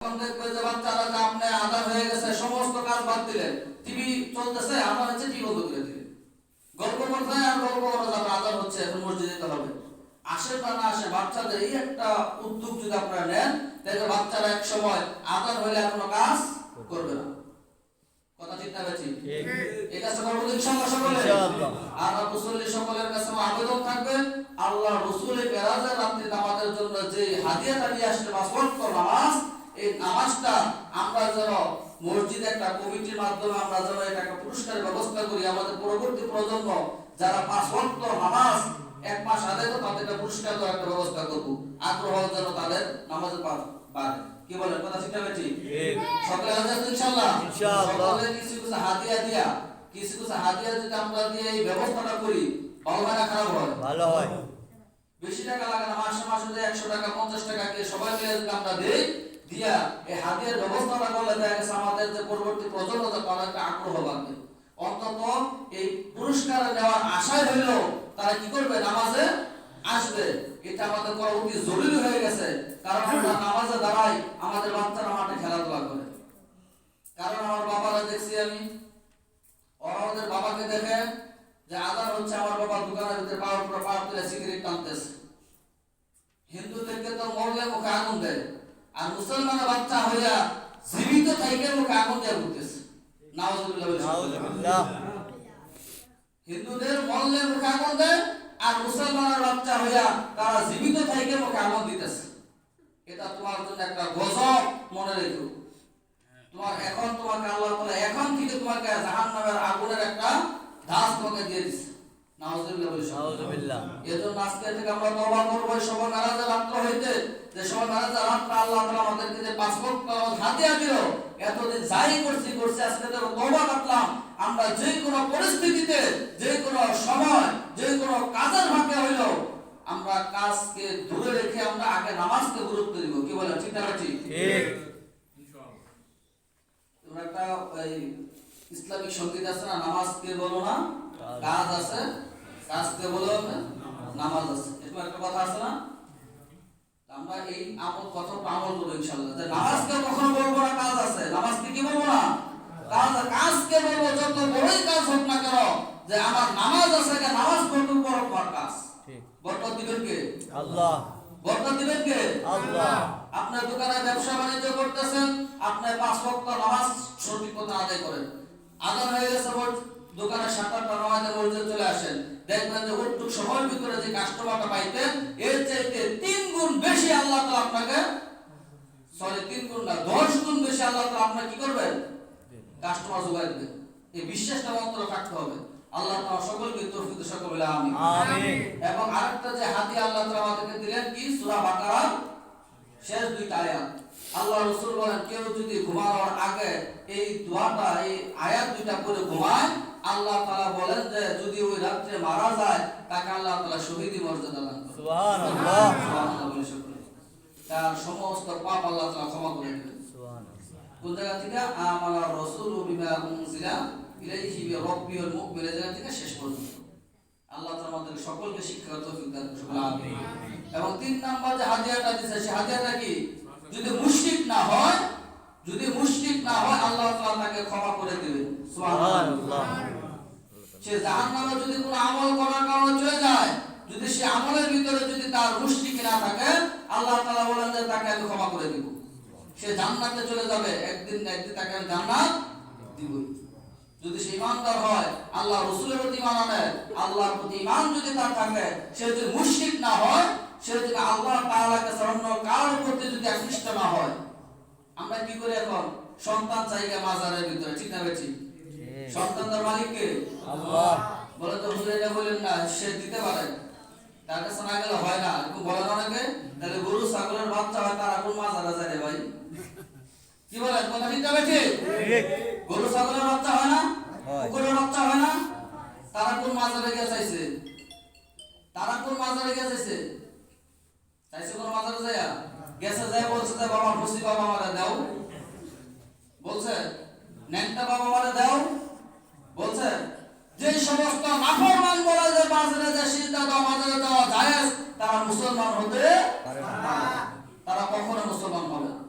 এখন দেখবে যে বাচ্চারা যে আপনি আদান হয়ে গেছে সমস্ত কাজ বাদ দিলেন, টিভি চলতেছে আদান হচ্ছে টিভি বন্ধ করে দিলেন, গল্প করতে আর গল্প করা যাবে, আদান হচ্ছে এখন মসজিদে যেতে হবে। আসে বা না আসে বাচ্চাদের এই একটা উদ্যোগ যদি আপনারা নেন, তাহলে বাচ্চারা এক সময় আদান হইলে আর কোনো কাজ করবে না। কথা ঠিক না বেশি? এই কাজটা করবো ইনশাআল্লাহ সকলে। আর মুসল্লি সকলের কাছে আবেদন থাকবে, আল্লাহ রাসূলের মেরাজের রাত্রিতে আমাদের জন্য যে হাদিয়াটা নিয়ে আসলে 5 ওয়াক্ত নামাজ, এই নামাজটা আমরা যেন মসজিদে একটা কমিটির মাধ্যমে আমরা যেন এটা একটা পুরস্কারের ব্যবস্থা করি। আমাদের পরবর্তী প্রজন্ম যারা 5 ওয়াক্ত নামাজ 1 মাস আদায় করে তাদের একটা পুরস্কার দেওয়ার একটা ব্যবস্থা করব, আগ্রহ যেন তাদের নামাজে বাড়ে। কি বলেন? কথা ঠিক না ঠিক? সকলে আছেন ইনশাআল্লাহ? সকলে কিছু কিছু হাদিয়া দিয়া, কিছু কিছু হাদিয়া যদি আমরা দিয়ে এই ব্যবস্থাটা করি, ভালো হয় না খারাপ হয়? ভালো হয়। বেশি টাকা লাগে না, মাসে মাসে যে 100 টাকা 50 টাকা দিয়ে সবাই মিলে যদি আমরা দেই, দিয়া এই হাদিয়ার ব্যবস্থাটা করলে দেখা গেছে আমাদের যে পরবর্তী প্রজন্ম তাদের একটা আগ্রহ বাড়বে। অন্তত এই পুরস্কার নেওয়ার আশায় হইলেও তারা কি করবে? নামাজে আসবে। এটা আমাদের করা অতি জরুরি হয়ে গেছে, কারণ আমরা নামাজে দাঁড়াই, আমাদের বাচ্চারা মাঠে খেলাধুলা করে। কারণ আমার বাবারা দেখছি আমি, ওরা ওদের বাবাকে দেখে যে আদান হচ্ছে, আমার বাবা দোকানের ভিতরে পাওয়ার তুলে সিগারেট টানতেছে। হিন্দু থেকে তো মরলে মুখে আগুন দেয়, আর মুসলমানের বাচ্চা হইয়া জীবিত থেকে মুখে আগুন দেওয়া করতেছে। নাউজুবিল্লাহ। হিন্দুদের মরলে মুখে আগুন দেয়, আর মুসলমানের বাচ্চা হইয়া তারা জীবিত থেকে মুখে আগুন দিতেছে। এটা তোমার জন্য একটা গজব, মনে রেখো। তোমাকে আল্লাহ তাআলা এখন থেকে তোমাকে জাহান্নামের আগুনের একটা দাস তোমাকে দিয়ে দিছে। নাউজুবিল্লাহ। এজন্য আজকে থেকে আমরা তওবা করব এই সবার নারাজের রাত্র হইতে, যে সবার নারাজের রাতটা আল্লাহ তাআলা আমাদেরকে যে 5 ওয়াক্ত হাদিয়া দিল, এতদিন যাই করছি আজকে তো তওবা করলাম। আমরা যে কোনো পরিস্থিতিতে, যে কোনো সময়, যে কোনো কাজের ফাঁকে হইল, আমরা কাজকে দূরে রেখে আমরা আগে নামাজকে গুরুত্ব দিব। কি বলেন? ঠিক না ঠিক? ঠিক। তোমরা একটা এই ইসলামিক সংগীত আছে না, নামাজকে বলো না কাজ আছে, কাজকে বলো নামাজ আছে, এরকম একটা কথা আছে না? আমরা এই কথাটা আমল করব ইনশাআল্লাহ, যে নামাজকে কখনো বলবো না কাজ আছে, নামাজকে কি বলবো না কাজকে বলবো। যত বড়ই কাজ হোক না কেন, যে আমার নামাজ আছে, নামাজ পড়তে বড় কাজ। বরকত দিবেন কে? আল্লাহ। বরকত দিবেন কে? আল্লাহ। আপনার দোকানে ব্যবসা বাণিজ্য করতেছেন, আপনি 5 ওয়াক্ত নামাজ সঠিক মতো আদায় করেন। আদান হয়ে গেছে, দোকানে 7-8টা নামাজে মসজিদে চলে আসেন, দেখবেন যে ওইটুকু সময়ের ভিতরে যে কাস্টমারটা পাইতেন এর চাইতে 3 গুণ বেশি আল্লাহ তাআলা আপনাকে, 3 গুণ না 10 গুণ বেশি আল্লাহ তাআলা আপনাকে কি করবেন? কাস্টমার জোগাড় দিবেন। এই বিশ্বাসটা অন্তরে থাকতে হবে। আল্লাহ তাআলা সকলকে তৌফিক দান করুন, বলে আমিন। আমিন। এবং আরেকটা যে হাদিয়া আল্লাহ তাআলা আমাদেরকে দিলেন কি, সূরা বাকারার শেষ 2টা আয়াত। আল্লাহ রাসূল বলেন, কেউ যদি ঘুমানোর আগে এই দোয়াটা, এই আয়াত 2টা পড়ে ঘুমায়, আল্লাহ তাআলা বলেন যে যদি ওই রাতে মারা যায়, তাকে আল্লাহ তাআলা শহীদি মর্যাদা দান করেন। সুবহানাল্লাহ। সুবহানাল্লাহ। তার সমস্ত পাপ আল্লাহ তাআলা ক্ষমা করে দিবেন। সুবহানাল্লাহ। কোন জায়গা থেকে? আমানা রাসূলু বিমা উনজিলা ইলাইহি বি রাব্বিল মুমিন, জায়গা থেকে শেষ পর্যন্ত আল্লাহ তাআলা আমাদের সকলকে শিক্ষা তৌফিক দান করুন, আমিন। এবং 3 নাম্বার যে হাদিয়াটা দিয়েছে, সেই হাদিয়াটা কি? যদি মুশরিক না হয়, আল্লাহ তাআলা তাকে ক্ষমা করে দিবেন। সুবহানাল্লাহ। সে জাহান্নামে যদি কোনো আমল করার কারণে চলে যায়, যদি সে আমলের ভিতরে যদি তার মুশরিক না থাকে, আল্লাহ তাআলা বলেন যে তাকে আমি ক্ষমা করে দিব। সে জান্নাতে চলে যাবে, একদিন না একদিন তাকে আমি জান্নাত দিব। যদি সে ঈমানদার হয়, আল্লাহ রাসূলের প্রতি ঈমান আনে, আল্লাহর প্রতি ঈমান যদি তার থাকে, সে যদি মুশরিক না হয়, সে যদি আল্লাহ তাআলাকে অন্য কারোর প্রতি যদি আকৃষ্ট না হয়। আমরা কি করি এখন? সন্তান চাইগা মাজারের ভিতরে, ঠিক না বেঠি? সন্তানদের মালিক কে? আল্লাহ। বলে তো হুজুর এটা বলেন না, সে দিতে পারে, তার কাছে না গেলে হয় না, এরকম বলে না অনেকে। তাহলে গরু ছাগলের বাচ্চা হয়, তারা কোন মাজারে যায় রে ভাই? কি বলেন? কথা ঠিক না বেঠি? ঠিক। গরু ছাগলের বাচ্চা হয় না, কুকুরের বাচ্চা হয় না, তারা কোন মাজারে গিয়ে চাইছে? চাইছে কোন মাজারে যায়? গেছে যায়, বলছে যে বাবা খুশি, বাবা আমারে দাও, বলছে নেংটা বাবা আমারে দাও, বলছে যে সমস্ত নাফরমান বলে যে মাজারে যায়, সিজদা দাও, মাজারে যাওয়া জায়েজ, তারা মুসলমান হতে পারে না। তারা কখনো মুসলমান হবে না।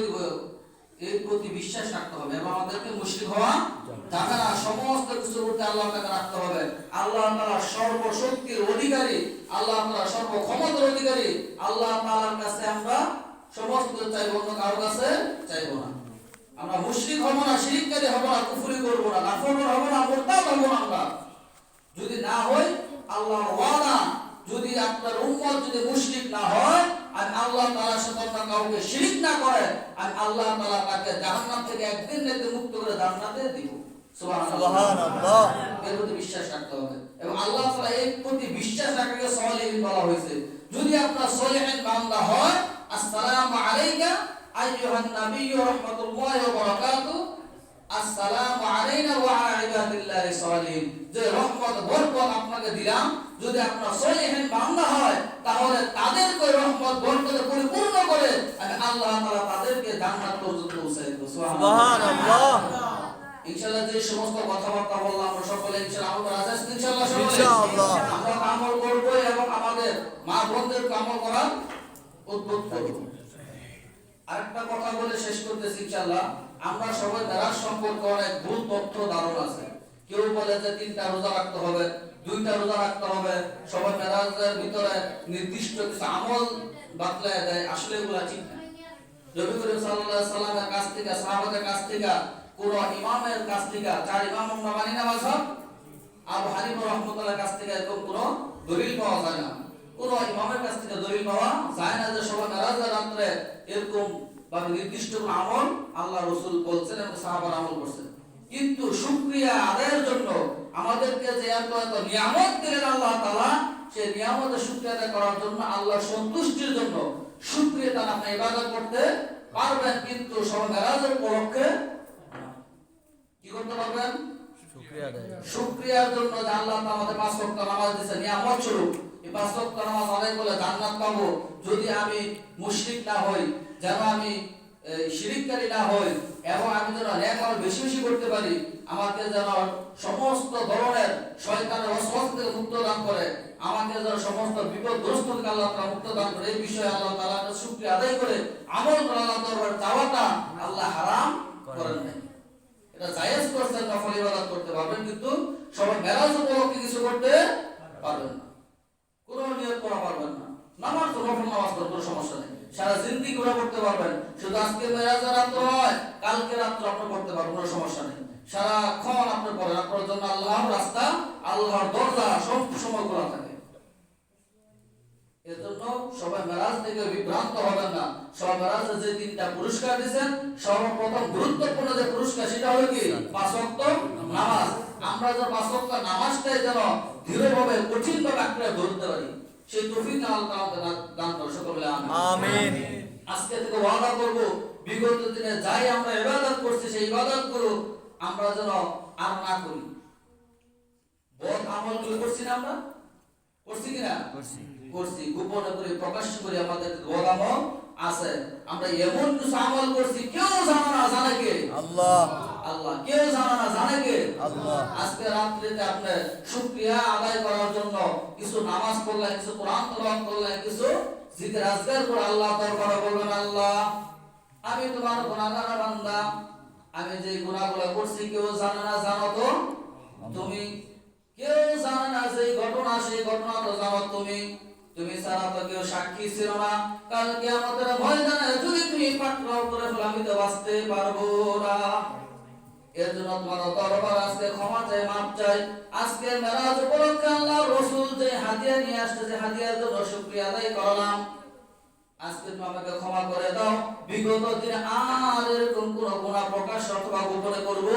দিব, এর প্রতি বিশ্বাস রাখতে হবে এবং আমাদেরকে মুশরিক হওয়া যাবে না। সমস্ত কিছু করতে আল্লাহ তাকে রাখতে হবে। আল্লাহ তাআলা সর্বশক্তির অধিকারী, আল্লাহ তাআলা সর্বক্ষমতার অধিকারী। আল্লাহ তাআলার কাছে আমরা সমস্ত চাইব, অন্য কারোর কাছে চাইব না। আমরা মুশরিক হব না, শিরককারী হব না, কুফরি করব না, নাফরমান হব না, মুরতাদ হব না। আমরা যদি না হই, আল্লাহর ওয়াদা, যদি আপনার উম্মত যদি মুশরিক না হয় আর আল্লাহ তাআলার সাথে কাউকে শিরক না করে, আর আল্লাহ তাআলা তাকে জাহান্নাম থেকে একদিন রাতে মুক্ত করে জান্নাতে দিব। সুবহানাল্লাহ। এর প্রতি বিশ্বাস রাখতে হবে এবং আল্লাহ তাআলা এর প্রতি বিশ্বাস রাখাকে সলিহিন বলা হয়েছে। যদি আপনার সলিহিন বান্দা হয়, আসসালামু আলাইকা আইয়ুহান নাবিয়্যু রাহমাতুল্লাহি ওয়া বারাকাতুহু, আসসালামু আলাইনা ওয়া আলা ইবাদিল্লাহি সালিহিন। যে রহমত বরকত আপনাকে দিলাম, যদি আপনার সলিহিন বান্দা হয় তাহলে তাদেরকে রহমত বরকতে পরিপূর্ণ করে আর আল্লাহ তাআলা তাদেরকে জান্নাত পর্যন্ত পৌঁছে দেব। সুবহানাল্লাহ। ইনশাআল্লাহ যে সমস্ত কথাবার্তা বললাম আমরা সকলে ইনশাআল্লাহ আমল করা যায়। ইনশাআল্লাহ আমরা আমল করব এবং আমাদের মা বোনদেরকে আমল করার উদ্যোগ করব। আরেকটা কথা বলে শেষ করতেছি ইনশাআল্লাহ। আমরা সবাই মেরাজ সম্পর্কে অনেক ভুল তথ্য ধারণা আছে। কেউ বলে যে 3টা রোজা রাখতে হবে, 2টা রোজা রাখতে হবে, সবাই মেরাজের ভিতরে নির্দিষ্ট কিছু আমল বাতলায় দেয়। আসলে এগুলা ঠিক না। নবী করিম সাল্লাল্লাহু আলাইহি সাল্লামের কাছ থেকে, সাহাবাদের কাছ থেকে, কোন ইমামের কাছ থেকে, 4 ইমাম আমরা মানি না মাযহাব, আবু হানিফা রাহমাতুল্লাহর কাছ থেকে এরকম কোন দলিল পাওয়া যায় না। কোন ইমামের কাছ থেকে দলিল পাওয়া যায় না যে সবাই মেরাজের রাতে এরকম বা নির্দিষ্ট কোন আমল আল্লাহ রাসূল বলছেন এবং সাহাবারা আমল করছেন। কিন্তু শুকরিয়া আদায়ের জন্য আমাদেরকে যে এত এত নিয়ামত দিলেন আল্লাহ তাআলা, সেই নিয়ামতের শুকরিয়া আদায় করার জন্য, আল্লাহর সন্তুষ্টির জন্য শুকরিয়া তাআলা আপনি ইবাদত করতে পারবেন, কিন্তু সব মেরাজের উপলক্ষে কি করতে পারবেন? শুকরিয়া আদায়। শুকরিয়ার জন্য যে আল্লাহ তাআলা আমাদের 5 ওয়াক্ত নামাজ দিয়েছেন নিয়ামত স্বরূপ, এই 5 ওয়াক্ত নামাজ আদায় করলে জান্নাত পাবো। যদি আমি মুশরিক না হই, যেন আমি শিরককারী না হই এবং আমি যেন নেক আমল বেশি বেশি করতে পারি, আমাকে যেন সমস্ত ধরনের শয়তানের ওয়াসওয়াসা থেকে মুক্ত দান করে, আমাকে যেন সমস্ত বিপদগ্রস্ত থেকে আল্লাহ তাআলা মুক্ত দান করে, এই বিষয়ে আল্লাহ তাআলার কাছে শুকরিয়া আদায় করে আমল করা, আল্লাহর দরবারে চাওয়াটা আল্লাহ হারাম করেন নাই। এটা জায়েজ করছেন, নফল ইবাদত করতে পারবেন, কিন্তু সবাই মেরাজ উপলক্ষে কিছু করতে পারবেন না, কোনো নিয়ত করা পারবেন না। নামাজ তো নফল নামাজ করতে কোনো সমস্যা নেই, সারা জিন্দেগি ওরা করতে পারবেন। শুধু আজকে মেরাজের রাত নয়, কালকে রাত্রে আপনি করতে পারবেন, কোনো সমস্যা নেই। সারাক্ষণ আপনি পড়েন, আপনার জন্য আল্লাহর রাস্তা, আল্লাহর দরজা সব সময় খোলা থাকে। এজন্য সবাই মেরাজ থেকে বিভ্রান্ত হবেন না। সবাই মেরাজে যে 3টা পুরস্কার দিয়েছেন, সর্বপ্রথম গুরুত্বপূর্ণ যে পুরস্কার সেটা হলো কি? 5 ওয়াক্ত নামাজ। আমরা যে 5 ওয়াক্ত নামাজটাই যেন দৃঢ়ভাবে, কঠিনভাবে আঁকড়ে ধরতে পারি, সেই তৌফিক আল্লাহ তাআলা দান করুন। সকলে আমিন। আজকে থেকে ওয়াদা করব, বিগত দিনে যাই আমরা ইবাদত করছি সেই ইবাদতগুলো আমরা যেন আর না করি। বদ আমলগুলো করছি না আমরা? করছি কিনা? করছি। গোপনে করে, প্রকাশ্য করে আমাদের বদ আমল আছে। আমরা এমন কিছু আমল করছি কেউ জানে না, জানে কে? আল্লাহ। আল্লাহ। কেউ জানে না, জানে কে? আল্লাহ। আজকে রাত্রিতে আপনি শুকরিয়া আদায় করার জন্য কিছু নামাজ পড়লেন, কিছু কোরআন তেলাওয়াত করলেন, কিছু জিকির আজকার করে আল্লাহ দরবারে বলবেন, আল্লাহ আমি তোমার গুনাহগার বান্দা, আমি যে গুনাহগুলো করছি কেউ জানে না, জানো তো তুমি। কেউ জানে না যে ঘটনা, সেই ঘটনা তো জানো তুমি। তুমি ছাড়া তো কেউ সাক্ষী ছিল না। কাল কিয়ামতের ময়দানে যদি তুমি পাকড়াও করে ফেলো, আমি তো বাঁচতে পারবো না। এর জন্য তোমার দরবার আজকে ক্ষমা চাই, মাপ চাই। আজকে মেরাজ উপলক্ষে আল্লাহর রাসূল যে হাদিয়া নিয়ে আসছে, যে হাদিয়ার জন্য শুকরিয়া আদায় করলাম। আজকে তুমি আমাকে ক্ষমা করে দাও, বিগত দিনে আর এরকম কোনো গুনাহ প্রকাশ অথবা গোপনে করব